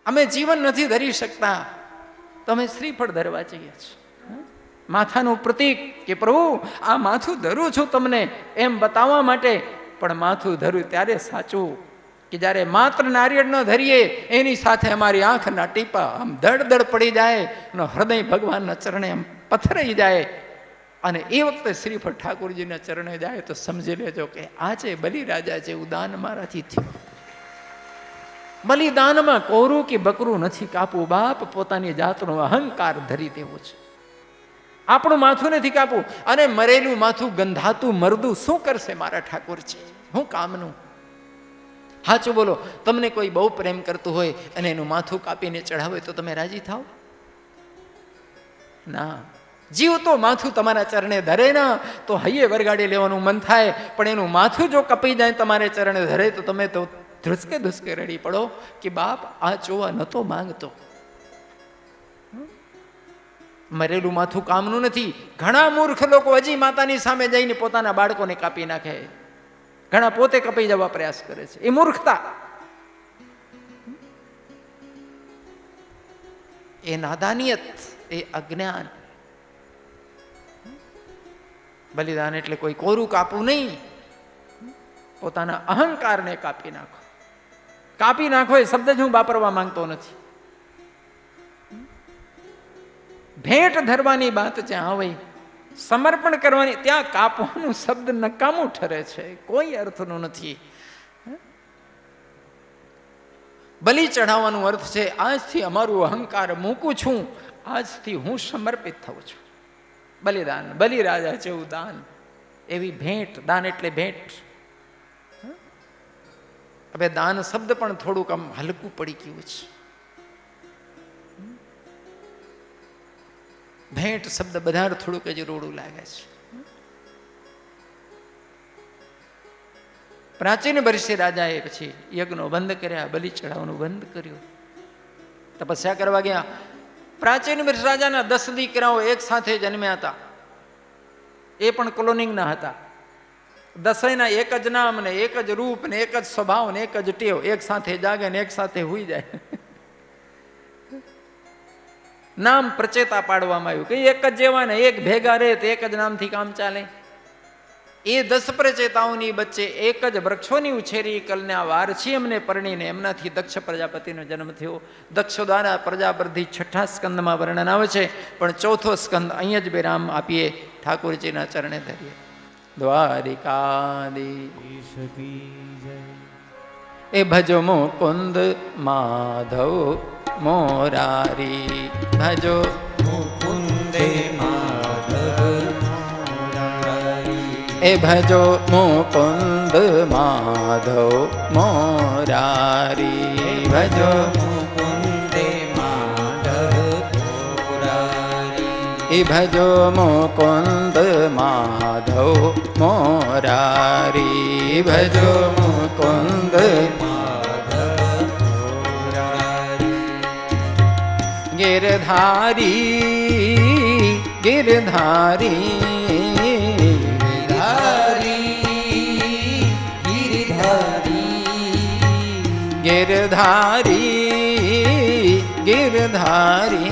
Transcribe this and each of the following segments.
અમે જીવન નથી ધરી શકતા તો અમે શ્રીફળ ધરવા જઈએ છીએ. માથાનું પ્રતીક કે પ્રભુ આ માથું ધરું છું તમને એમ બતાવવા માટે. પણ માથું ધરું ત્યારે સાચું કે જ્યારે માત્ર નારિયેળ ન ધરીએ એની સાથે અમારી આંખના ટીપા આમ દડ પડી જાય અને હૃદય ભગવાનના ચરણે આમ પથરાઈ જાય. અને એ વખતે શ્રીફળ ઠાકોરજીના ચરણે જાય તો સમજી લેજો કે આજે બલિરાજા જેવું દાન મારાથી થયું. બલિદાનમાં કોરું કે બકરું નથી કાપવું, બાપ પોતાની જાતનો અહંકાર ધરી દેવો છે. આપણું માથું નથી કાપવું. અને મરેલું માથું ગંધાતું મરદું શું કરશે મારા ઠાકોરજી? હું કામનું? સાચું બોલો, તમને કોઈ બહુ પ્રેમ કરતું હોય અને એનું માથું કાપીને ચઢાવે તો તમે રાજી થાવ? ના. જીવ તો માથું તમારા ચરણે ધરે ના તો હૈયે વરગાડી લેવાનું મન થાય, પણ એનું માથું જો કપાઈ જાય તમારે ચરણે ધરે તો તમે તો ધ્રુસકે ધ્રુસકે રડી પડો કે બાપ આ જોવા નતો માંગતો. મરેલું માથું કામનું નથી. ઘણા મૂર્ખ લોકો હજી માતાની સામે જઈને પોતાના બાળકોને કાપી નાખે, ઘણા પોતે કપાઈ જવા પ્રયાસ કરે છે. એ મૂર્ખતા, એ નાદાનિયત, એ અજ્ઞાન. બલિદાન એટલે કોઈ કોરું કાપવું નહીં, પોતાના અહંકારને કાપી નાખો. કાપી નાખો એ શબ્દ જ હું વાપરવા માંગતો નથી. ભેટ ધરવાની વાત જ્યાં આવે, સમર્પણ કરવાની ત્યાં કાપવાનું શબ્દ નકામું ઠરે છે, કોઈ અર્થનું નથી. બલિ ચઢાવવાનો અર્થ છે આજથી અમારું અહંકાર મૂકું છું, આજથી હું સમર્પિત થઉં છું. બલિદાન, બલિરાજા જેવું દાન, એવી ભેટ. દાન એટલે ભેટ. હવે દાન શબ્દ પણ થોડુંક આમ હલકું પડી ગયું છે. ભેટ શબ્દ બધા થોડુંક જ રોડું લાગે છે. પ્રાચીન વર્ષે રાજાએ પછી યજ્ઞો બંધ કર્યા, બલિ ચડાવવાનું બંધ કર્યું, તપસ્યા કરવા ગયા. પ્રાચીન વર્ષ રાજાના 10 દીકરાઓ એક સાથે જન્મ્યા હતા. એ પણ ક્લોનિંગના હતા. 10ના એક જ નામ ને એક જ રૂપ ને એક જ સ્વભાવ ને એક જ ટેવ. એક સાથે જાગે ને એક સાથે હુઈ જાય. નામ પ્રચેતા પાડવામાં આવ્યું કે એક જ જેવા ને એક ભેગા રહે તો એક જ નામથી કામ ચાલે. એ 10 પ્રચેતાઓની વચ્ચે એક જ વૃક્ષોની ઉછેરી કલ્યાણ વારછી એમને પરણીને એમનાથી દક્ષ પ્રજાપતિનો જન્મ થયો. દક્ષ દ્વારા પ્રજાપતિ 6થા સ્કંદમાં વર્ણન આવે છે, પણ 4થો સ્કંદ અહીંયા જ વિરામ આપીએ, ઠાકોરજીના ચરણે ધરીએ. દ્વારિકાધીશ કી જય. એ ભજો મુકુંદ માધવ મોરારી, ભજો મુકુંદે માધવ મોરારી. એ ભજો મુકુંદ માધવ મોરારી, ભજો મુકુંદે માધવ મોરારી. એ ભજો મુકુંદ માધવ મોરારી, ભજો મુકુંદ गिरधारी गिरधारी गिरधारी गिरधारी गिरधारी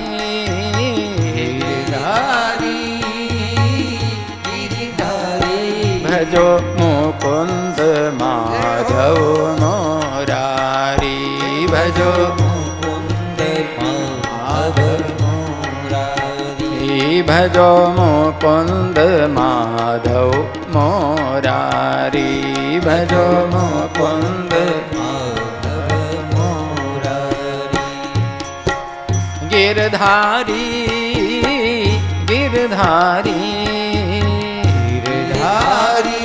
गिरधारी भजो मुकुंद माधव मोरारी, भजो भजो मुकुंद माधव मोरारी, भजो मुकुंद माधव मोरारी. गिरधारी गिरधारी गिरधारी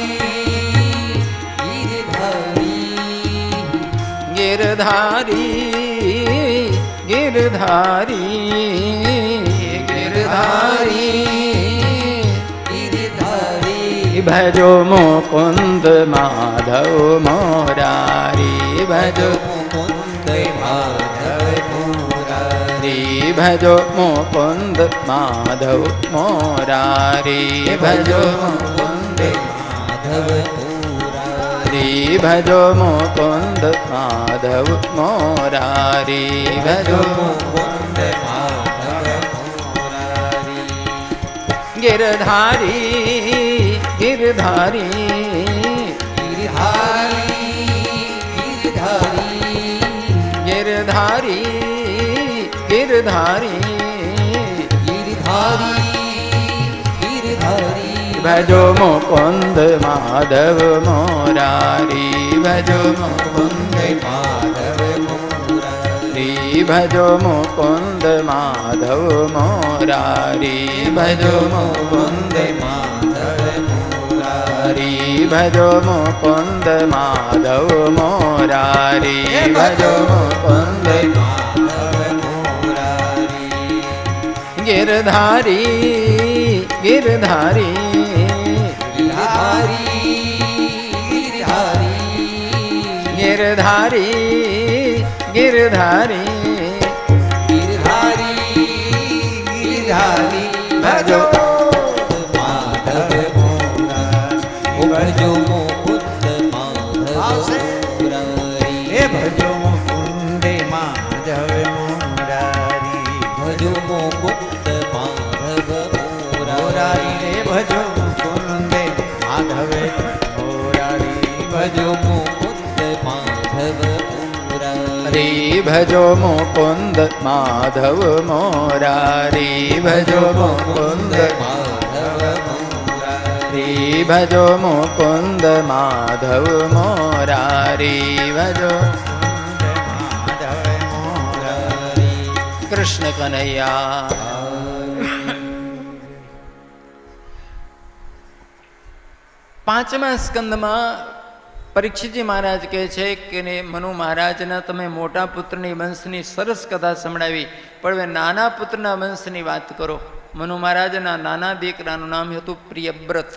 गिरधारी गिरधारी गिरधारी भजो मुकुंद माधव मोरारी, भजो मुकुंद माधव मोरारी, भजो मुकुंद माधव मोरारी, भजो मुकुंद माधव मोरारी. મોરારી ભજો મુકુંદ માધવ મોરારી ભજો મુકુંદ માધવ મોરારી ગિરધારી ગિરધારી ગિરધારી ગિરધારી ભજો મુકુંદ માધવ મોરારી ભજો મુકુંદ માધવ મોરારી ભજો મુકુંદ માધવ મોરારી ભજો મુકુંદ માધવ મોરારી ભજો મુકુંદ માધવ મોરારી ભજો મુકુંદ ગિરધારી ગિરધારી ગિરધારી ગિરધારી ગિરધારી ભજો માધવ ભજો મુકુંદ માધવ હે ભજો મુકુંદ માધવ મોરારી ભજો મુકુંદ માધવ મોરારી રે ભજો મુકુંદ માધવ મોરારી ભજો મુકુંદ માધવ મોરારી ભજો મુકુંદ માધવ મોરારી ભજો મુકુંદ માધવ મોરારી ભજો મુકુંદ માધવ મોરારી ભજો માધવ મોરારી કૃષ્ણ કનૈયા. પાંચમા સ્કંદમાં પરીક્ષિતજી મહારાજ કહે છે કે મનુ મહારાજના તમે મોટા પુત્રની વંશની સરસ કથા સંભળાવી, પણ હવે નાના પુત્રના વંશની વાત કરો. મનુ મહારાજના નાના દીકરાનું નામ હતું પ્રિયવ્રત.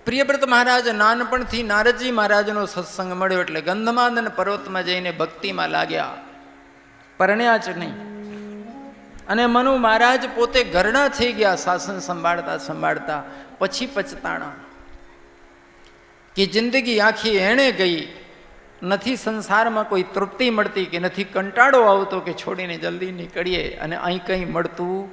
પ્રિયવ્રત મહારાજ નાનપણથી નારદજી મહારાજનો સત્સંગ મળ્યો એટલે ગંધમાદન પર્વતમાં જઈને ભક્તિમાં લાગ્યા, પરણ્યા જ નહીં. અને મનુ મહારાજ પોતે ઘરડા થઈ ગયા શાસન સંભાળતા સંભાળતા. પછી પછતાણા કે જિંદગી આખી એણે ગઈ, નથી સંસારમાં કોઈ તૃપ્તિ મળતી કે નથી કંટાળો આવતો કે છોડીને જલ્દી નીકળીએ અને અહીં કંઈ મળતું.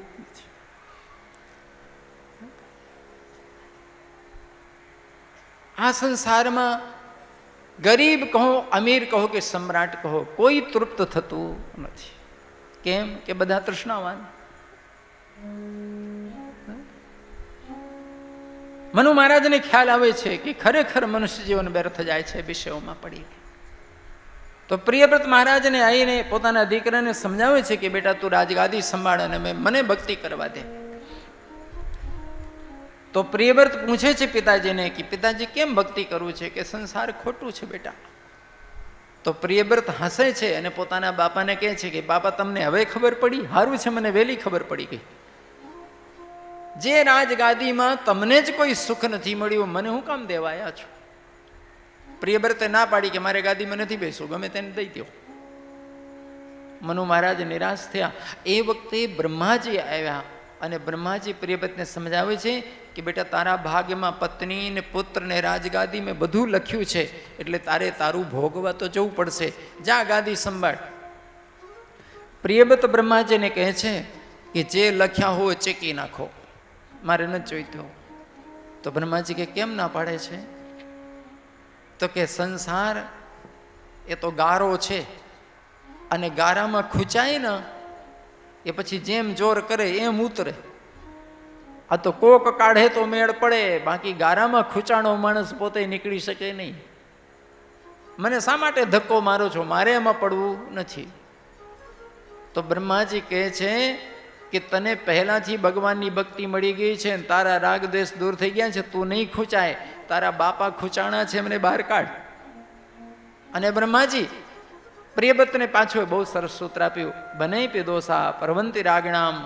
આ સંસારમાં ગરીબ કહો અમીર કહો કે સમ્રાટ કહો કોઈ તૃપ્ત થતું નથી. કેમ કે બધા તૃષ્ણાવાન. મનુ મહારાજને ખ્યાલ આવે છે કે ખરેખર મનુષ્ય જીવન વ્યર્થ જાય છે વિષયોમાં પડી. તો પ્રિયવ્રત મહારાજને આવીને પોતાના દીકરાને સમજાવે છે કે બેટા તું રાજગાદી સંભાળ અને મને ભક્તિ કરવા દે. તો પ્રિયવ્રત પૂછે છે પિતાજીને કે પિતાજી કેમ ભક્તિ કરવું છે, કે સંસાર ખોટું છે બેટા. તો પ્રિયવ્રત હસે છે અને પોતાના બાપાને કહે છે કે બાપા તમને હવે ખબર પડી, સારું છે મને વહેલી ખબર પડી ગઈ. જે રાજગાદીમાં તમને જ કોઈ સુખ નથી મળ્યું મને હું કામ દેવા આવ્યા છો. પ્રિયવ્રતે ના પાડી કે મારે ગાદીમાં નથી બેસવું, ગમે તેને દઈ દો. મનુ મહારાજ નિરાશ થયા. એ વખતે બ્રહ્માજી આવ્યા અને બ્રહ્માજી પ્રિયવ્રતને સમજાવે છે કે બેટા તારા ભાગ્યમાં પત્ની ને પુત્ર ને રાજગાદી મેં બધું લખ્યું છે, એટલે તારે તારું ભોગવા તો જવું પડશે, જા ગાદી સંભાળ. પ્રિયવ્રત બ્રહ્માજીને કહે છે કે જે લખ્યા હોય ચેકી નાખો, મારે નથી જોઈતું. તો બ્રહ્માજી કે કેમ ના પાડે છે? તો કે સંસાર એ તો ગારો છે અને ગારામાં ખૂંચાય ને એ પછી જેમ જોર કરે એમ ઉતરે. આ તો કોક કાઢે તો મેળ પડે, બાકી ગારામાં ખૂંચાણો માણસ પોતે નીકળી શકે નહીં. મને શા માટે ધક્કો મારો છો? મારે એમાં પડવું નથી. તો બ્રહ્માજી કહે છે કે તને પહેલાથી ભગવાનની ભક્તિ મળી ગઈ છે, તારા રાગ દ્વેષ દૂર થઈ ગયા છે, તું નહીં ખૂંચાય. તારા બાપા ખૂંચાણા છે, એમને બહાર કાઢ. અને બ્રહ્માજી પ્રિયવ્રતને પાછું બહુ સરસ સૂત્ર આપ્યું, બનૈપી દોષા પરવંતી રાગણામ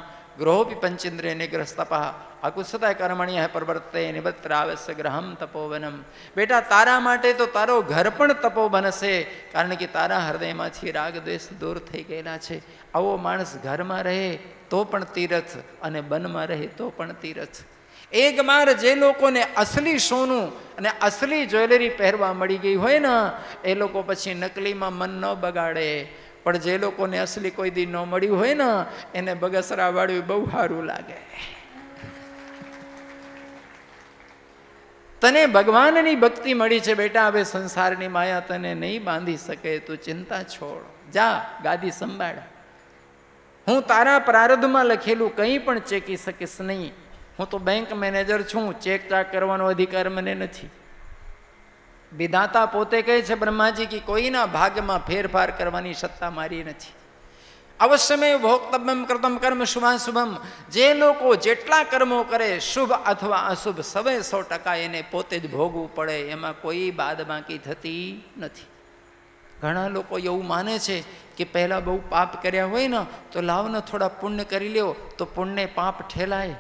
ગ્રહોપી પંચેન્દ્રિય નિગ્રહસ્તપા અકુશતાય કર્મણીય પ્રવર્તે નિવત્રાવસ્ય ગ્રહમ તપોવનમ. બેટા તારા માટે તો તારો ઘર પણ તપોવન હશે, કારણ કે તારા હૃદયમાંથી રાગ દ્વેષ દૂર થઈ ગયેલા છે. આવો માણસ ઘરમાં રહે તો પણ તીરથ અને વનમાં રહે તો પણ તીરથ. એક બાર જે લોકોને અસલી સોનું અને અસલી જ્વેલરી પહેરવા મળી ગઈ હોય ને એ લોકો પછી નકલીમાં મન ન બગાડે. પણ જે લોકોને અસલી કોઈ દી ન મળ્યું હોય ને એને બગસરા વાળ્યું બહુ સારું લાગે. તને ભગવાનની ભક્તિ મળી છે બેટા, હવે સંસારની માયા તને નહીં બાંધી શકે. તું ચિંતા છોડ, જા ગાદી સંભાળ. હું તારા પ્રારબ્ધમાં લખેલું કંઈ પણ ચેકી શકીશ નહીં. હું તો બેંક મેનેજર છું, ચેક ચાક કરવાનો અધિકાર મને નથી. વિધાતા પોતે કહે છે બ્રહ્માજી કે કોઈના ભાગ્યમાં ફેરફાર કરવાની સત્તા મારી નથી. અવશ્યમેવ ભોક્તવ્યમ કૃતમ કર્મ શુભાશુભમ. જે લોકો જેટલા કર્મો કરે શુભ અથવા અશુભ 100% એને પોતે જ ભોગવું પડે, એમાં કોઈ બાદ બાકી થતી નથી. ઘણા લોકો એવું માને છે કે પહેલાં બહુ પાપ કર્યા હોય ને તો લાવને થોડા પુણ્ય કરી લ્યો તો પુણ્ય પાપ ઠેલાય.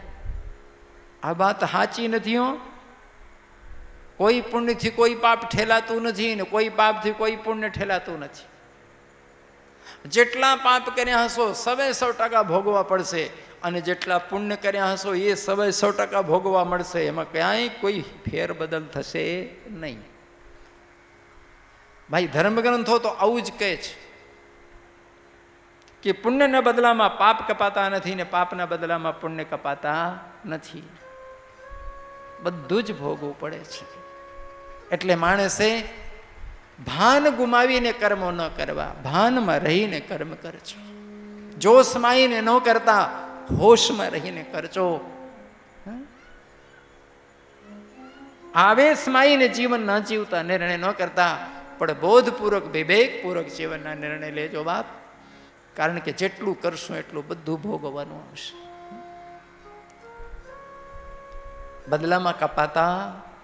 આ વાત સાચી નથી હો. કોઈ પુણ્યથી કોઈ પાપ ઠેલાતું નથી ને કોઈ પાપથી કોઈ પુણ્ય ઠેલાતું નથી. જેટલા પાપ કર્યા હશો 100% ભોગવા પડશે, અને જેટલા પુણ્ય કર્યા હશો એ 100% ભોગવા મળશે. એમાં ક્યાંય કોઈ ફેરબદલ થશે નહીં. ભાઈ ધર્મગ્રંથો તો આવું જ કહે છે કે પુણ્યના બદલામાં પાપ કપાતા નથી ને પાપના બદલામાં પુણ્ય કપાતા નથી. બધું જ ભોગવું પડે છે. એટલે માણસે ભાન ગુમાવીને કર્મો ન કરવા, ભાનમાં રહીને કર્મ કરજો. જોશમાઈને ન કરતા હોશમાં રહીને કરજો. આવેશમાઈને જીવન ન જીવતા, નિર્ણય ન કરતા, પણ બોધપૂર્વક વિવેકપૂર્વક જીવનના નિર્ણય લેજો બાપ. કારણ કે જેટલું કરશું એટલું બધું ભોગવવાનું આવશે. બદલામાં કપાતા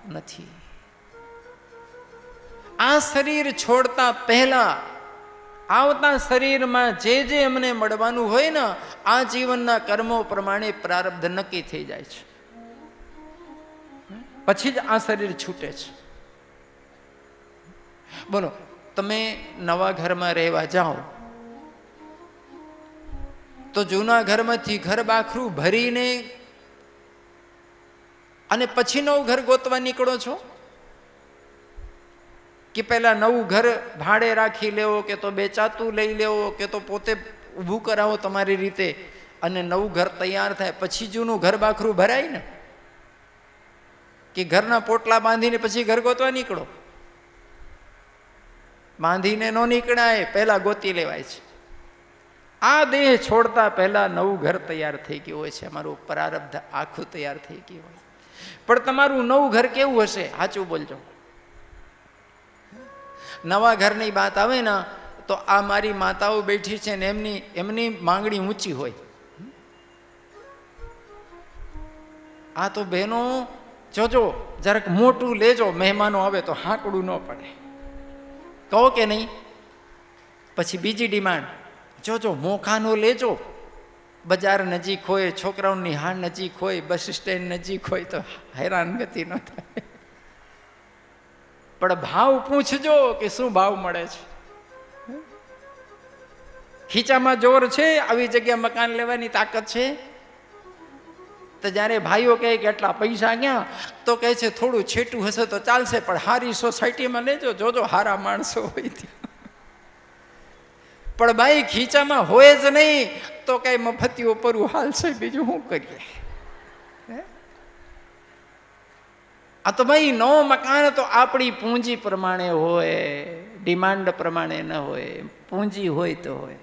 નથી. આ શરીર છોડતા પહેલા આવતા શરીરમાં જે જે અમને મળવાનું હોય ને આ જીવનના કર્મો પ્રમાણે પ્રારબ્ધ નક્કી થઈ જાય છે. પછી જ આ શરીર છૂટે છે. બોલો, તમે નવા ઘરમાં રહેવા જાઓ તો જૂના ઘરમાંથી ઘર બાખરું ભરીને અને પછી નવું ઘર ગોતવા નીકળો છો કે પહેલા નવું ઘર ભાડે રાખી લેવો કે તો બેચાતું લઈ લેવો કે તો પોતે ઊભું કરાવો તમારી રીતે અને નવું ઘર તૈયાર થાય પછી જૂનું ઘર બાખરું ભરાય ને? કે ઘરના પોટલા બાંધીને પછી ઘર ગોતવા નીકળો? બાંધીને ન નીકળાય, પહેલા ગોતી લેવાય છે. આ દેહ છોડતા પહેલા નવું ઘર તૈયાર થઈ ગયું હોય છે. અમારું પ્રારબ્ધ આખું તૈયાર થઈ ગયું હોય. પણ તમારું નવું ઘર કેવું હશે? સાચું બોલજો. નવા ઘરની વાત આવે ને તો આ મારી માતાઓ બેઠી છે ને એમની માંગણી ઊંચી હોય. આ તો બહેનો જોજો જરાક મોટું લેજો, મહેમાનો આવે તો હાંકડું ન પડે. કહો કે નહીં? પછી બીજી ડિમાન્ડ, જોજો મોખાનો લેજો. બજાર નજીક હોય, છોકરાઓની નિહાળ નજીક હોય, બસ સ્ટેન્ડ નજીક હોય તો હેરાનગતિ ન થાય. પણ ભાવ પૂછજો કે શું ભાવ મળે છે. ખીચામાં જોર છે, આવી જગ્યા મકાન લેવાની તાકાત છે? તો જ્યારે ભાઈઓ કહે કે એટલા પૈસા ક્યાં, તો કહે છે થોડું છેટું હશે તો ચાલશે, પણ હારી સોસાયટીમાં લેજો, જોજો હારા માણસો હોય ત્યાં. પણ ભાઈ ખીચામાં હોય જ નહીં તો કઈ મફતીઓ પરુ હાલશે, બીજું શું કરીએ? આ તો ભાઈ નો મકાન તો આપણી પૂંજી પ્રમાણે હોય, ડિમાન્ડ પ્રમાણે ન હોય. પૂંજી હોય તો હોય.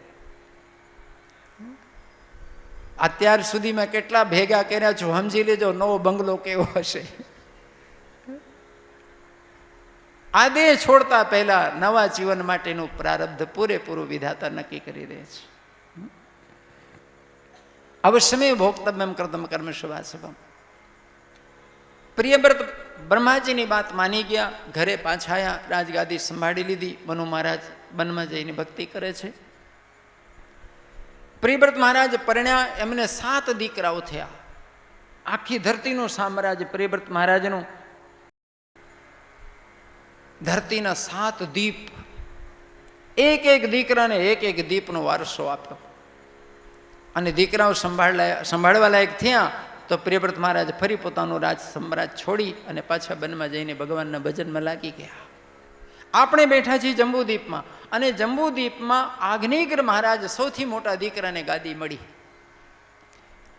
અત્યાર સુધીમાં કેટલા ભેગા કર્યા છો સમજી લેજો નવો બંગલો કેવો હશે. આ દેહ છોડતા પહેલા નવા જીવન માટેનું પ્રારબ્ધ પૂરેપૂરું વિધાતા નક્કી કરી દે છે. અવશ્યમેવ ભોક્તવ્યમ કૃતમ કર્મ શુભાશુભમ. પ્રિયવ્રત બ્રહ્માજીની વાત માની ગયા, ઘરે પાછા આવ્યા, રાજગાદી સંભાળી લીધી. મનુ મહારાજ વનમાં જઈને ભક્તિ કરે છે. પ્રિયવ્રત મહારાજ પરણ્યા, એમને 7 દીકરાઓ થયા. આખી ધરતીનું સામ્રાજ્ય પ્રિયવ્રત મહારાજનું. ધરતીના 7 દીપ, એક એક દીકરાને એક એક દીપનો વારસો આપ્યો. અને દીકરાઓ સંભાળવા લાયક થયા તો પ્રિયવ્રત મહારાજ ફરી પોતાનું રાજ સમ્રાજ છોડી અને પાછા વનમાં જઈને ભગવાનના ભજનમાં લાગી ગયા. આપણે બેઠા છીએ જંબુદ્વીપમાં, અને જંબુદ્વીપમાં આગ્નેયગિર મહારાજ સૌથી મોટા દીકરાને ગાદી મળી.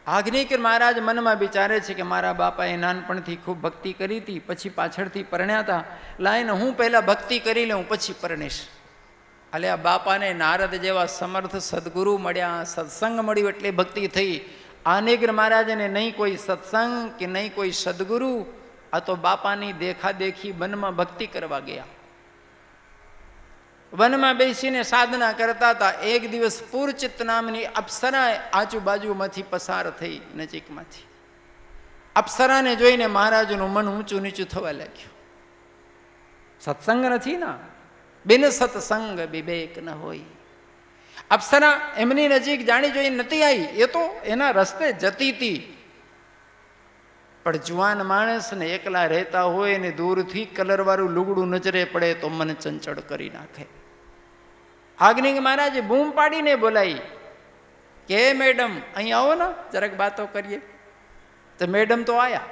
આગ્નેયગિર મહારાજ મનમાં વિચારે છે કે મારા બાપાએ નાનપણથી ખૂબ ભક્તિ કરી હતી, પછી પાછળથી પરણ્યા હતા, લાઈને હું પહેલાં ભક્તિ કરી લઉં પછી પરણીશ. એટલે આ બાપાને નારદ જેવા સમર્થ સદગુરુ મળ્યા, સત્સંગ મળ્યું એટલે ભક્તિ થઈ. આગ્નેયગિર મહારાજને નહીં કોઈ સત્સંગ કે નહીં કોઈ સદગુરુ, આ તો બાપાની દેખાદેખી વનમાં ભક્તિ કરવા ગયા. વનમાં બેસીને સાધના કરતા હતા. એક દિવસ પૂરચિત નામની અપ્સરા આજુબાજુમાંથી પસાર થઈ નજીકમાંથી. અપ્સરાને જોઈને મહારાજનું મન ઊંચું નીચું થવા લાગ્યું. સત્સંગ નથી ના, બિન સત્સંગ વિવેક ન હોય. અપ્સરા એમની નજીક જાણી જોઈ નથી આવી, એ તો એના રસ્તે જતી હતી. પણ જુવાન માણસને એકલા રહેતા હોય ને દૂરથી કલરવાળું લુગડું નજરે પડે તો મન ચંચળ કરી નાખે. આગ્નેય મહારાજે બૂમ પાડીને બોલાવી કે મેડમ અહીં આવો ને, જરાક વાતો કરીએ. તો મેડમ તો આયા.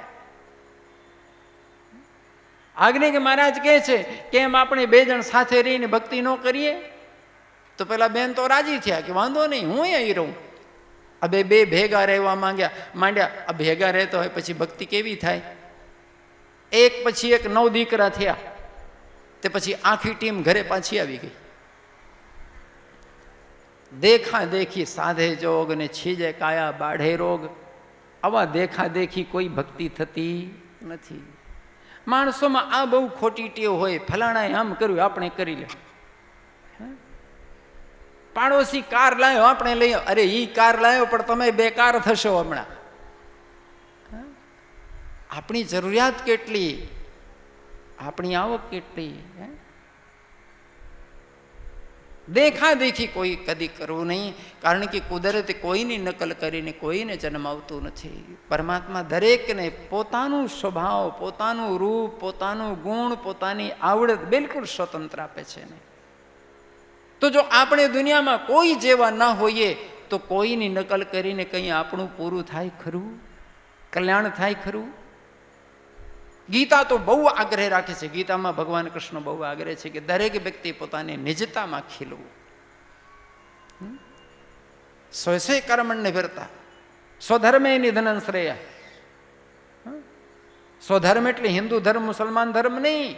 આગ્નેય મહારાજ કહે છે કે એમ આપણે બે જણ સાથે રહીને ભક્તિ ન કરીએ? તો પેલા બેન તો રાજી થયા કે વાંધો નહીં, હું અહીં રહું. આ બે ભેગા રહેવા માંડ્યા. આ ભેગા રહેતા હોય પછી ભક્તિ કેવી થાય? એક પછી એક 9 દીકરા થયા. તે પછી આખી ટીમ ઘરે પાછી આવી ગઈ. દેખા દેખી સાધે જોગ ને છીજે કાયા બાઢે રોગ. આવા દેખા દેખી કોઈ ભક્તિ થતી નથી. માણસોમાં આ બહુ ખોટી ટેવ હોય, ફલાણાએ આમ કર્યું આપણે કરી લે. પાડોશી કાર લાવ્યો આપણે લઈએ, અરે ઈ કાર લાવ્યો પણ તમે બેકાર થશો હમણાં. આપણી જરૂરિયાત કેટલી, આપણી આવક કેટલી. દેખા દેખી કોઈ કદી કરવું નહીં, કારણ કે કુદરતે કોઈની નકલ કરીને કોઈને જન્મ આવતું નથી. પરમાત્મા દરેકને પોતાનું સ્વભાવ, પોતાનું રૂપ, પોતાનું ગુણ, પોતાની આવડત બિલકુલ સ્વતંત્ર આપે છે ને. તો જો આપણે દુનિયામાં કોઈ જેવા ના હોઈએ તો કોઈની નકલ કરીને કંઈ આપણું પૂરું થાય ખરું? કલ્યાણ થાય ખરું? ગીતા તો બહુ આગ્રહ રાખે છે. ગીતામાં ભગવાન કૃષ્ણ બહુ આગ્રહ છે કે દરેક વ્યક્તિ પોતાની નિજતામાં ખીલવું. સ્વસે કર્મણ્ય નિવૃત્તા સ્વધર્મે નિધનં શ્રેયા. સ્વધર્મ એટલે હિન્દુ ધર્મ, મુસલમાન ધર્મ નહીં.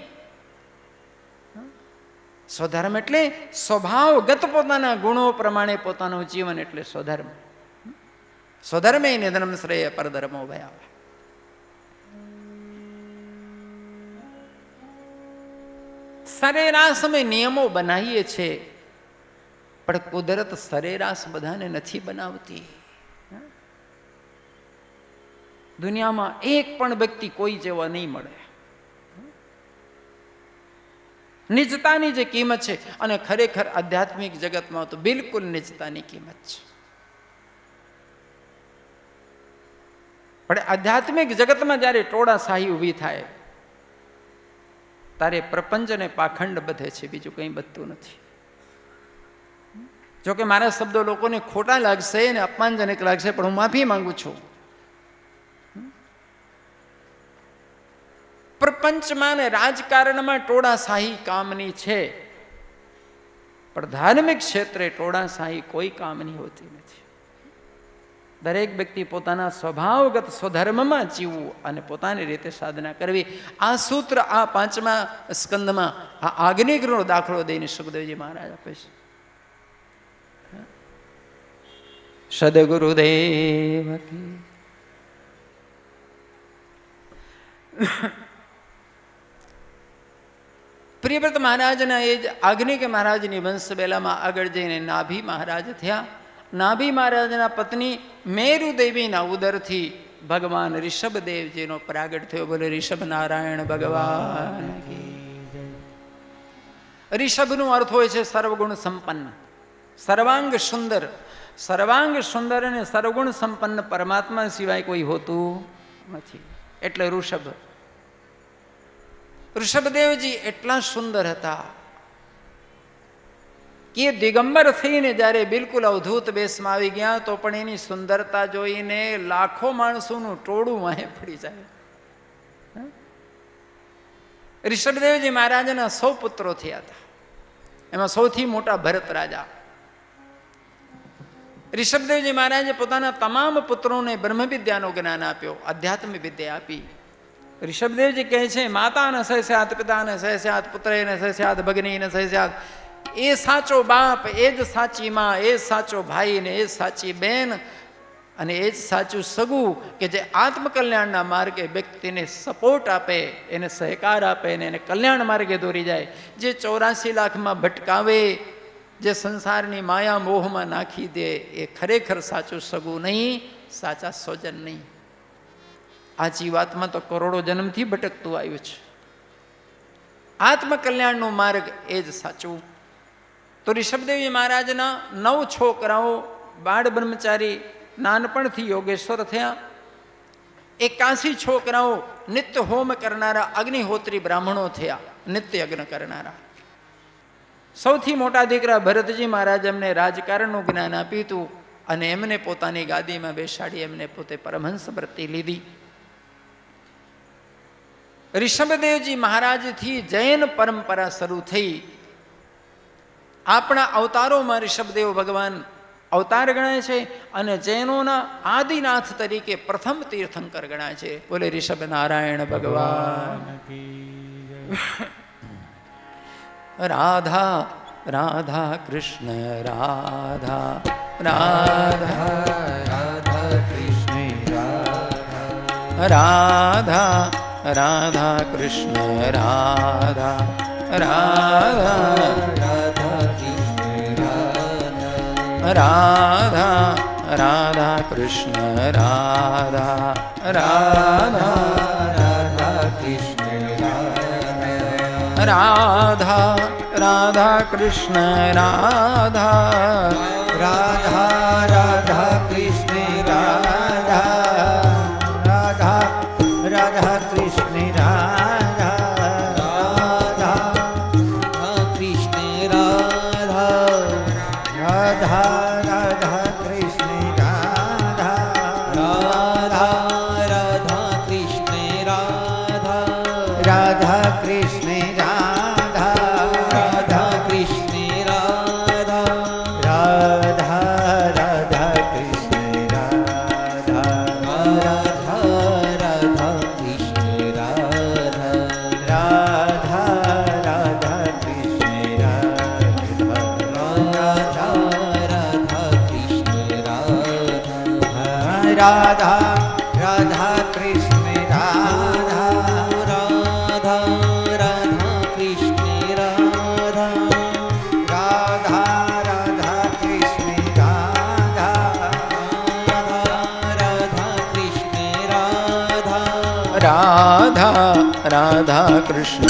સ્વધર્મ એટલે સ્વભાવગત પોતાના ગુણો પ્રમાણે પોતાનું જીવન, એટલે સ્વધર્મ. સ્વધર્મે નિધનમ શ્રેય પરધર્મો ભયાવહ. સરેરાશ અમે નિયમો બનાવીએ છીએ, પણ કુદરત સરેરાશ બધાને નથી બનાવતી. દુનિયામાં એક પણ વ્યક્તિ કોઈ જેવા નહીં મળે. નિજતાની જે કિંમત છે, અને ખરેખર આધ્યાત્મિક જગતમાં તો બિલકુલ નિજતાની કિંમત છે. પણ આધ્યાત્મિક જગતમાં જ્યારે ટોળાશાહી ઊભી થાય તારે પ્રપંચ અને પાખંડ બધે છે, બીજું કંઈ બધતું નથી. જોકે મારા શબ્દો લોકોને ખોટા લાગશે અને અપમાનજનક લાગશે, પણ હું માફી માંગુ છું. પ્રપંચમાં ને રાજકારણમાં ટોળાશાહી કામની છે, પણ ધાર્મિક ક્ષેત્રે ટોળાશાહી કોઈ કામની હોતી નથી. દરેક વ્યક્તિ પોતાના સ્વભાવગત સ્વધર્મમાં જીવવું અને પોતાની રીતે સાધના કરવી. આ સૂત્ર આ 5મા સ્કંદમાં આ આગ્નેયગિરનો દાખલો દઈને સુખદેવજી મહારાજ આપે છે. સદગુરુદેવ કી. પ્રિયવ્રત મહારાજના એ જ આગ્નેય મહારાજની વંશવેલામાં આગળ જઈને નાભી મહારાજ થયા. નાભી મહારાજના પત્ની મેરુદેવીના ઉદરથી ભગવાન ઋષભદેવજીનો પ્રાગટ થયો. બોલે ઋષભ નારાયણ ભગવાન. ઋષભનો અર્થ હોય છે સર્વગુણ સંપન્ન, સર્વાંગ સુંદર. સર્વાંગ સુંદર અને સર્વગુણ સંપન્ન પરમાત્મા સિવાય કોઈ હોતું નથી, એટલે ઋષભ. ઋષભદેવજી એટલા સુંદર હતા કે દિગંબર થઈને જ્યારે બિલકુલ અવધૂત વેશમાં આવી ગયા તો પણ એની સુંદરતા જોઈને લાખો માણસોનું ટોળું વાહે પડી જાય. ઋષભદેવજી મહારાજના 100 પુત્રો થયા હતા. એમાં સૌથી મોટા ભરત રાજા. ઋષભદેવજી મહારાજે પોતાના તમામ પુત્રોને બ્રહ્મ વિદ્યાનો જ્ઞાન આપ્યો, આધ્યાત્મ વિદ્યા આપી. ઋષભદેવજી કહે છે, માતા ન સહસ્યાત, પિતા ન સહસ્યાત, પુત્ર ન સહસ્યાત, ભગની ન સહસ્યાત. એ સાચો બાપ, એ જ સાચી માં, એ જ સાચો ભાઈ ને એ જ સાચી બેન અને એ જ સાચું સગું કે જે આત્મકલ્યાણના માર્ગે વ્યક્તિને સપોર્ટ આપે, એને સહકાર આપે અને એને કલ્યાણ માર્ગે દોરી જાય. જે 84 લાખમાં ભટકાવે, જે સંસારની માયા મોહમાં નાખી દે, એ ખરેખર સાચું સગું નહીં, સાચા સ્વજન નહીં. આ જીવાત્મા તો કરોડો જન્મથી ભટકતું આવ્યું છે. આત્મકલ્યાણનો માર્ગ એ જ સાચું. તો ઋષભદેવજી મહારાજના 9 છોકરાઓ બાળ બ્રહ્મચારી નાનપણથી યોગેશ્વર થયા. 81 છોકરાઓ નિત્ય હોમ કરનારા અગ્નિહોત્રી બ્રાહ્મણો થયા, નિત્ય યજ્ઞ કરનારા. સૌથી મોટા દીકરા ભરતજી મહારાજ એમને રાજકારણનું જ્ઞાન આપ્યું હતું અને એમને પોતાની ગાદીમાં બેસાડી એમને પોતે પરમહંસ વ્રતિ લીધી. ઋષભદેવજી મહારાજથી જૈન પરંપરા શરૂ થઈ. આપણા અવતારોમાં ઋષભદેવ ભગવાન અવતાર ગણાય છે અને જૈનોના આદિનાથ તરીકે પ્રથમ તીર્થંકર ગણાય છે. બોલે ઋષભ નારાયણ ભગવાન. રાધા રાધા કૃષ્ણ રાધા રાધા રાધા કૃષ્ણ રાધા રાધા કૃષ્ણ રાધા રાધા રાધા કૃષ્ણ રાધા રાધા કૃષ્ણ રાધા રાધા રાધા કૃષ્ણ રાધા રાધા કૃષ્ણ રાધા રાધા રાધા કૃષ્ણ રાધા રાધા રાધા કૃષ્ણ રાધા રાધા કૃષ્ણ રાધા રાધા રાધા કૃષ્ણ રાધા રાધા રાધા કૃષ્ણ રાધા રાધા કૃષ્ણ રાધા રાધા રાધા કૃષ્ણ